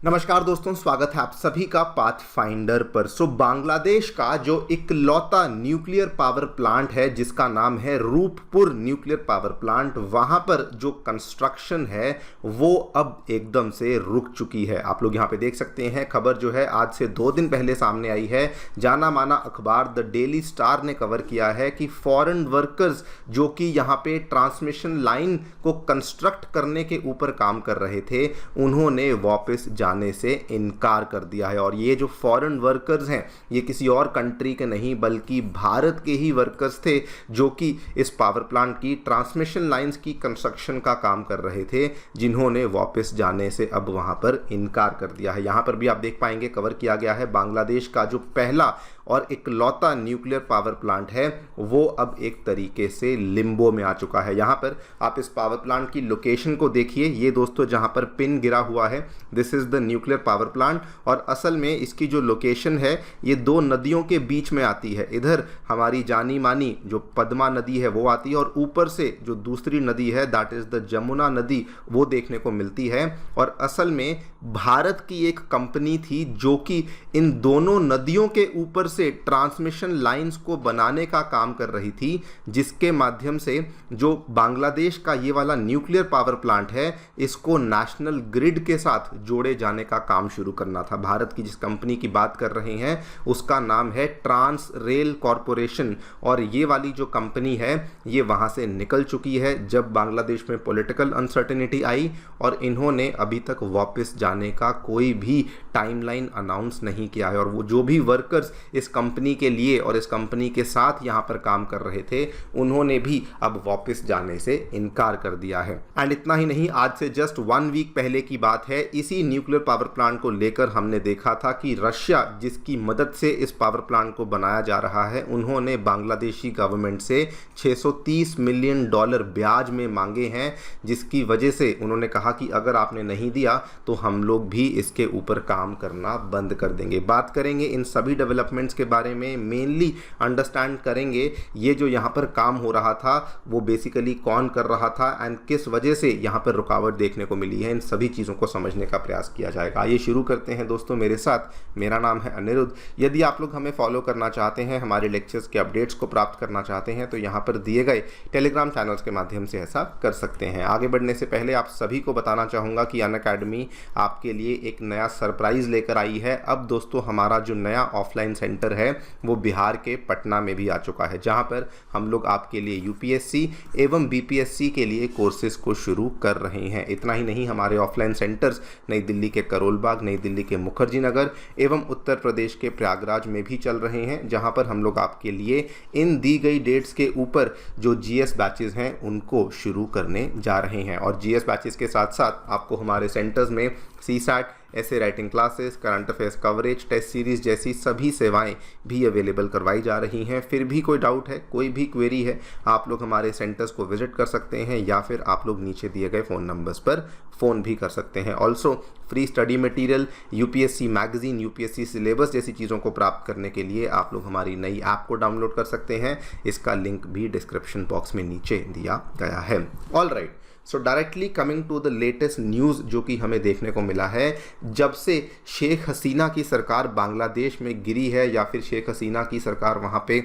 नमस्कार दोस्तों, स्वागत है आप सभी का पाथफाइंडर पर। बांग्लादेश का जो इकलौता न्यूक्लियर पावर प्लांट है जिसका नाम है रूपपुर न्यूक्लियर पावर प्लांट, वहां पर जो कंस्ट्रक्शन है वो अब एकदम से रुक चुकी है। आप लोग यहां पे देख सकते हैं, खबर जो है आज से 2 दिन पहले सामने आई है। जाना माना अखबार द डेली स्टार ने कवर किया है कि फॉरेन वर्कर्स जो कि यहां पे ट्रांसमिशन लाइन को कंस्ट्रक्ट करने के ऊपर काम कर रहे थे, उन्होंने वापस जाने से इनकार कर दिया है। और ये जो फॉरेन वर्कर्स हैं ये किसी और कंट्री के नहीं बल्कि भारत के ही वर्कर्स थे जो कि इस पावर प्लांट की ट्रांसमिशन लाइंस की कंस्ट्रक्शन का काम कर रहे थे, जिन्होंने वापस जाने से अब वहां पर इनकार कर दिया है। यहां पर भी आप देख पाएंगे कवर किया गया है, बांग्लादेश का जो पहला और इकलौता न्यूक्लियर पावर प्लांट है वो अब एक तरीके से लिम्बो में आ चुका है। यहाँ पर आप इस पावर प्लांट की लोकेशन को देखिए, ये दोस्तों जहाँ पर पिन गिरा हुआ है, this is the nuclear power plant. और असल में इसकी जो लोकेशन है ये 2 नदियों के बीच में आती है। इधर हमारी जानी मानी जो पद्मा नदी है वो आती है और ऊपर से जो दूसरी नदी है दैट इज़ द जमुना नदी वो देखने को मिलती है। और असल में भारत की एक कंपनी थी जो कि इन दोनों नदियों के ऊपर से ट्रांसमिशन लाइंस को बनाने का काम कर रही थी, जिसके माध्यम से जो बांग्लादेश का ये वाला न्यूक्लियर पावर प्लांट है इसको नेशनल ग्रिड के साथ जोड़े जाने का काम शुरू करना था। भारत की जिस कंपनी की बात कर रहे हैं उसका नाम है ट्रांस रेल कॉरपोरेशन, और ये वाली जो कंपनी है ये वहां से निकल चुकी है जब बांग्लादेश में पॉलिटिकल अनसर्टेनिटी आई, और इन्होंने अभी तक वापस जाने का कोई भी टाइमलाइन अनाउंस नहीं किया है। और वो जो भी वर्कर्स इस कंपनी के लिए और इस कंपनी के साथ यहाँ पर काम कर रहे थे उन्होंने भी अब वापस जाने से इनकार कर दिया है। एंड इतना ही नहीं, आज से जस्ट 1 वीक पहले की बात है, इसी न्यूक्लियर पावर प्लांट को लेकर हमने देखा था कि रशिया जिसकी मदद से इस पावर प्लांट को बनाया जा रहा है, उन्होंने बांग्लादेशी गवर्नमेंट से $630 मिलियन ब्याज में मांगे हैं, जिसकी वजह से उन्होंने कहा कि अगर आपने नहीं दिया तो हम लोग भी इसके ऊपर काम करना बंद कर देंगे। बात करेंगे इन सभी डेवलपमेंट्स के बारे में, मेनली अंडरस्टैंड करेंगे ये जो यहाँ पर काम हो रहा था वो बेसिकली कौन कर रहा था एंड किस वजह से यहाँ पर रुकावट देखने को मिली है। इन सभी चीज़ों को समझने का प्रयास किया जाएगा। आइए शुरू करते हैं दोस्तों मेरे साथ। मेरा नाम है अनिरुद्ध। यदि आप लोग हमें फॉलो करना चाहते हैं, हमारे लेक्चर्स के अपडेट्स को प्राप्त करना चाहते हैं, तो यहाँ पर दिए गए टेलीग्राम चैनल्स के माध्यम से ऐसा कर सकते हैं। आगे बढ़ने से पहले आप सभी को बताना चाहूँगा कि अनअकैडमी आपके लिए एक नया सरप्राइज़ लेकर आई है। अब दोस्तों हमारा जो नया ऑफलाइन सेंटर है वो बिहार के पटना में भी आ चुका है, जहां पर हम लोग आपके लिए यूपीएससी एवं बीपीएससी के लिए कोर्सेज को शुरू कर रहे हैं। इतना ही नहीं, हमारे ऑफलाइन सेंटर्स नई दिल्ली के करोल बाग, नई दिल्ली के मुखर्जी नगर एवं उत्तर प्रदेश के प्रयागराज में भी चल रहे हैं, जहां पर हम लोग आपके लिए इन दी गई डेट्स के ऊपर जो जीएस बैचेज हैं उनको शुरू करने जा रहे हैं। और जीएस बैचेज के साथ साथ आपको हमारे सेंटर्स में सीसैट, ऐसे writing classes, current affairs coverage, test series जैसी सभी सेवाएं भी अवेलेबल करवाई जा रही हैं। फिर भी कोई डाउट है, कोई भी क्वेरी है, आप लोग हमारे सेंटर्स को विजिट कर सकते हैं या फिर आप लोग नीचे दिए गए फ़ोन नंबर्स पर फ़ोन भी कर सकते हैं। Also free study material, UPSC magazine, UPSC syllabus जैसी चीज़ों को प्राप्त करने के लिए आप लोग हमारी नई ऐप को डाउनलोड कर सकते हैं। इसका लिंक भी डिस्क्रिप्शन बॉक्स में नीचे दिया गया है। All right, so directly coming to the latest news जो कि हमें देखने को मिला है, जब से शेख हसीना की सरकार बांग्लादेश में गिरी है या फिर शेख हसीना की सरकार वहाँ पे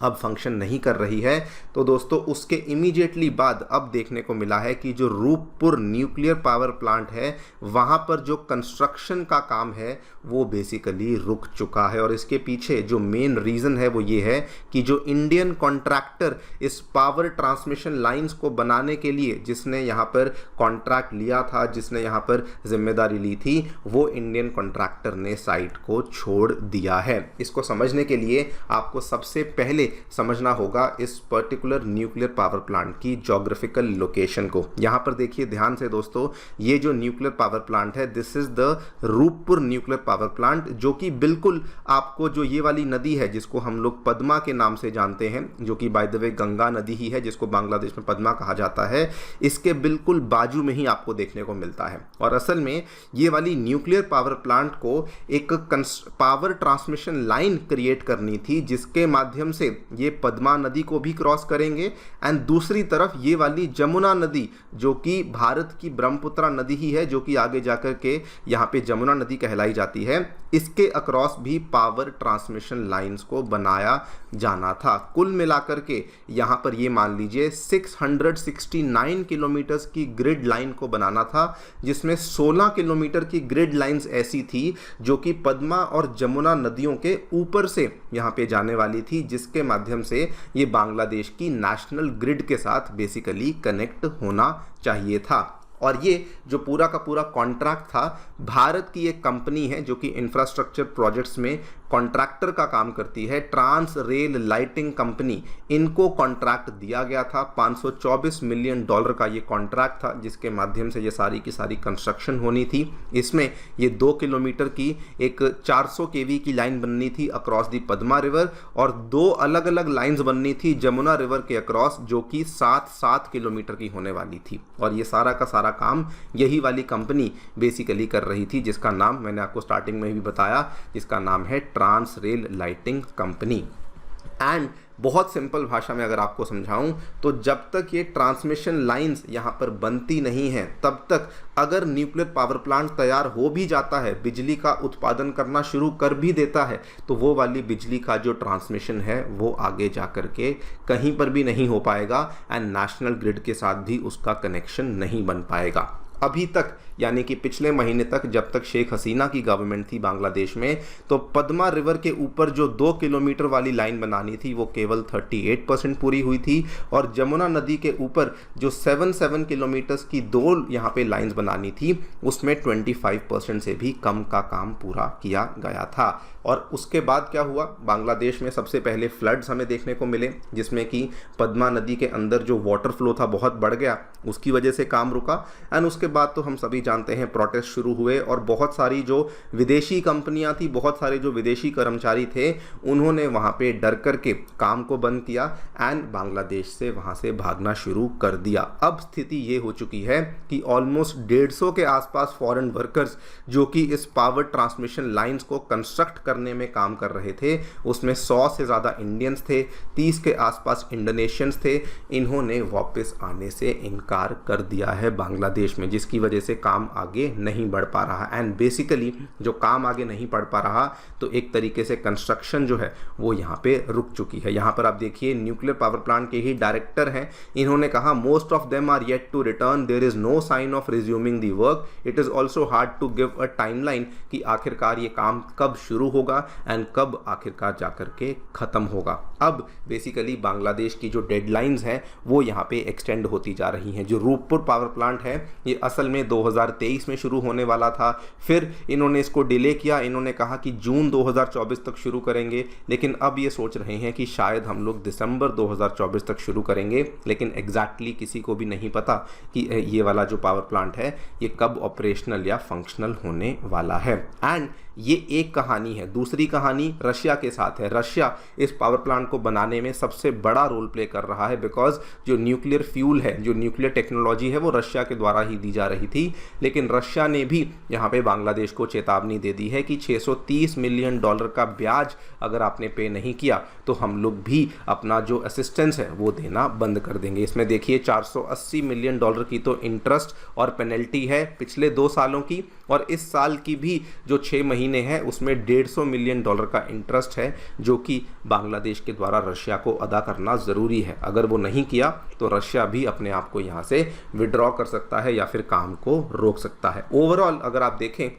अब फंक्शन नहीं कर रही है, तो दोस्तों उसके इमीडिएटली बाद अब देखने को मिला है कि जो रूपपुर न्यूक्लियर पावर प्लांट है वहाँ पर जो कंस्ट्रक्शन का काम है वो बेसिकली रुक चुका है। और इसके पीछे जो मेन रीज़न है वो ये है कि जो इंडियन कॉन्ट्रैक्टर इस पावर ट्रांसमिशन लाइंस को बनाने के लिए जिसने यहाँ पर कॉन्ट्रैक्ट लिया था, जिसने यहाँ पर जिम्मेदारी ली थी, वो इंडियन कॉन्ट्रैक्टर ने साइट को छोड़ दिया है। इसको समझने के लिए आपको सबसे पहले समझना होगा इस पर्टिकुलर न्यूक्लियर पावर प्लांट की ज्योग्राफिकल लोकेशन को। यहां पर देखिए ध्यान से दोस्तों, ये जो न्यूक्लियर पावर प्लांट है this is the Rooppur nuclear power plant, जो कि बिल्कुल आपको जो ये वाली नदी है जिसको हम लोग पद्मा के नाम से जानते हैं, जो कि बाय द वे गंगा नदी ही है जिसको बांग्लादेश में पद्मा कहा जाता है, इसके बिल्कुल बाजू में ही आपको देखने को मिलता है। और असल में ये वाली न्यूक्लियर पावर प्लांट को एक पावर ट्रांसमिशन लाइन क्रिएट करनी थी जिसके माध्यम से ये पद्मा नदी को भी क्रॉस करेंगे एंड दूसरी तरफ ये वाली जमुना नदी जो कि भारत की ब्रह्मपुत्र नदी ही है, जो कि आगे जाकर के यहाँ पे जमुना नदी कहलाई जाती है, इसके अक्रॉस भी पावर ट्रांसमिशन लाइंस को बनाया जाना था। कुल मिलाकर के यहाँ पर ये मान लीजिए 669 किलोमीटर्स की ग्रिड लाइन को बनाना था, जिसमें 16 किलोमीटर की ग्रिड लाइंस ऐसी थी जो कि पद्मा और जमुना नदियों के ऊपर से यहाँ पे जाने वाली थी, जिसके माध्यम से ये बांग्लादेश की नेशनल ग्रिड के साथ बेसिकली कनेक्ट होना चाहिए था। और ये जो पूरा का पूरा कॉन्ट्रैक्ट था, भारत की एक कंपनी है जो कि इंफ्रास्ट्रक्चर प्रोजेक्ट्स में कॉन्ट्रैक्टर का काम करती है, ट्रांस रेल लाइटिंग कंपनी, इनको कॉन्ट्रैक्ट दिया गया था। $524 मिलियन का ये कॉन्ट्रैक्ट था, जिसके माध्यम से ये सारी की सारी कंस्ट्रक्शन होनी थी। इसमें ये 2 किलोमीटर की एक 400 kV की लाइन बननी थी अक्रॉस दी पद्मा रिवर, और 2 अलग अलग लाइंस बननी थी जमुना रिवर के अक्रॉस, जो कि 7 किलोमीटर की होने वाली थी। और ये सारा का सारा काम यही वाली कंपनी बेसिकली कर रही थी, जिसका नाम मैंने आपको स्टार्टिंग में भी बताया, जिसका नाम है Trans Rail Lighting company. And बहुत सिंपल भाषा में अगर आपको समझाऊं तो जब तक ये ट्रांसमिशन लाइंस यहाँ पर बनती नहीं है, तब तक अगर न्यूक्लियर पावर प्लांट तैयार हो भी जाता है, बिजली का उत्पादन करना शुरू कर भी देता है, तो वो वाली बिजली का जो ट्रांसमिशन है वो आगे जा कर के कहीं पर भी नहीं हो पाएगा एंड नेशनल ग्रिड के साथ भी उसका कनेक्शन नहीं बन पाएगा। अभी तक यानी कि पिछले महीने तक, जब तक शेख हसीना की गवर्नमेंट थी बांग्लादेश में, तो पद्मा रिवर के ऊपर जो 2 किलोमीटर वाली लाइन बनानी थी वो केवल 38% पूरी हुई थी, और जमुना नदी के ऊपर जो 7 किलोमीटर्स की 2 यहाँ पे लाइंस बनानी थी, उसमें 25% से भी कम का काम पूरा किया गया था। और उसके बाद क्या हुआ, बांग्लादेश में सबसे पहले फ्लड्स हमें देखने को मिले, जिसमें कि पद्मा नदी के अंदर जो वाटर फ्लो था बहुत बढ़ गया, उसकी वजह से काम रुका। एंड उसके बाद तो हम सभी जानते हैं प्रोटेस्ट शुरू हुए, और बहुत सारी जो विदेशी कंपनियां थी, बहुत सारे जो विदेशी कर्मचारी थे, उन्होंने वहां पे डर करके काम को बंद किया एंड बांग्लादेश से वहां से भागना शुरू कर दिया। अब स्थिति ये हो चुकी है कि ऑलमोस्ट 150 के आसपास फॉरेन वर्कर्स जो कि इस पावर ट्रांसमिशन लाइंस को कंस्ट्रक्ट करने में काम कर रहे थे, उसमें 100 से ज़्यादा इंडियंस थे, 30 के आसपास इंडोनेशियंस थे, इन्होंने वापस आने से इनकार कर दिया है बांग्लादेश में, जिसकी वजह से काम आगे नहीं बढ़ पा रहा। एंड बेसिकली जो काम आगे नहीं बढ़ पा रहा, तो एक तरीके से कंस्ट्रक्शन जो है वो यहाँ पे रुक चुकी है। यहाँ पर आप देखिए न्यूक्लियर पावर प्लांट के ही डायरेक्टर हैं, इन्होंने कहा most of them are yet to return, there is no sign of resuming the work, it is also hard to give a timeline कि आखिरकार ये काम कब शुरू होगा एंड कब आखिरकार जाकर के खत्म होगा। अब बेसिकली बांग्लादेश की जो डेडलाइंस हैं वो यहाँ पे एक्सटेंड होती जा रही हैं। जो रूपपुर पावर प्लांट है ये असल में 2023 में शुरू होने वाला था, फिर इन्होंने इसको डिले किया, इन्होंने कहा कि जून 2024 तक शुरू करेंगे, लेकिन अब ये सोच रहे हैं कि शायद हम लोग दिसंबर 2024 तक शुरू करेंगे, लेकिन एग्जैक्टली किसी को भी नहीं पता कि ये वाला जो पावर प्लांट है ये कब ऑपरेशनल या फंक्शनल होने वाला है। एंड ये एक कहानी है। दूसरी कहानी रशिया के साथ है। रशिया इस पावर प्लांट को बनाने में सबसे बड़ा रोल प्ले कर रहा है, बिकॉज जो न्यूक्लियर फ्यूल है, जो न्यूक्लियर टेक्नोलॉजी है, वो रशिया के द्वारा ही दी जा रही थी। लेकिन रशिया ने भी यहाँ पे बांग्लादेश को चेतावनी दे दी है कि $630 मिलियन का ब्याज अगर आपने पे नहीं किया तो हम लोग भी अपना जो असिस्टेंस है वो देना बंद कर देंगे। इसमें देखिए $480 मिलियन की तो इंटरेस्ट और पेनल्टी है पिछले 2 सालों की, और इस साल की भी जो 6 महीने हैं उसमें $150 मिलियन का इंटरेस्ट है, जो कि बांग्लादेश के द्वारा रशिया को अदा करना ज़रूरी है। अगर वो नहीं किया तो रशिया भी अपने आप को यहाँ से विड्रॉ कर सकता है या फिर काम को रोक सकता है। ओवरऑल अगर आप देखें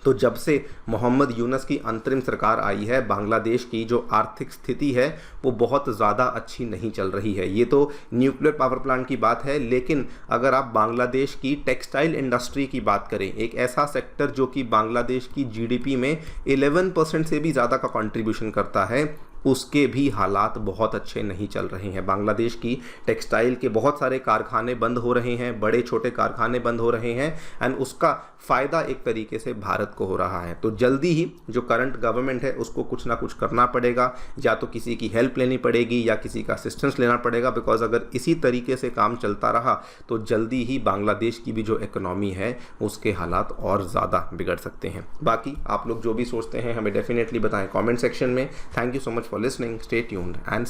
तो जब से मोहम्मद यूनुस की अंतरिम सरकार आई है, बांग्लादेश की जो आर्थिक स्थिति है वो बहुत ज़्यादा अच्छी नहीं चल रही है। ये तो न्यूक्लियर पावर प्लांट की बात है, लेकिन अगर आप बांग्लादेश की टेक्सटाइल इंडस्ट्री की बात करें, एक ऐसा सेक्टर जो कि बांग्लादेश की जीडीपी में 11% से भी ज़्यादा का कंट्रीब्यूशन करता है, उसके भी हालात बहुत अच्छे नहीं चल रहे हैं। बांग्लादेश की टेक्सटाइल के बहुत सारे कारखाने बंद हो रहे हैं, बड़े छोटे कारखाने बंद हो रहे हैं, एंड उसका फ़ायदा एक तरीके से भारत को हो रहा है। तो जल्दी ही जो करंट गवर्नमेंट है उसको कुछ ना कुछ करना पड़ेगा, या तो किसी की हेल्प लेनी पड़ेगी या किसी का असिस्टेंस लेना पड़ेगा, बिकॉज अगर इसी तरीके से काम चलता रहा तो जल्दी ही बांग्लादेश की भी जो इकोनॉमी है उसके हालात और ज़्यादा बिगड़ सकते हैं। बाकी आप लोग जो भी सोचते हैं हमें डेफिनेटली बताएं कमेंट सेक्शन में। Thank you so much for listening. Stay tuned and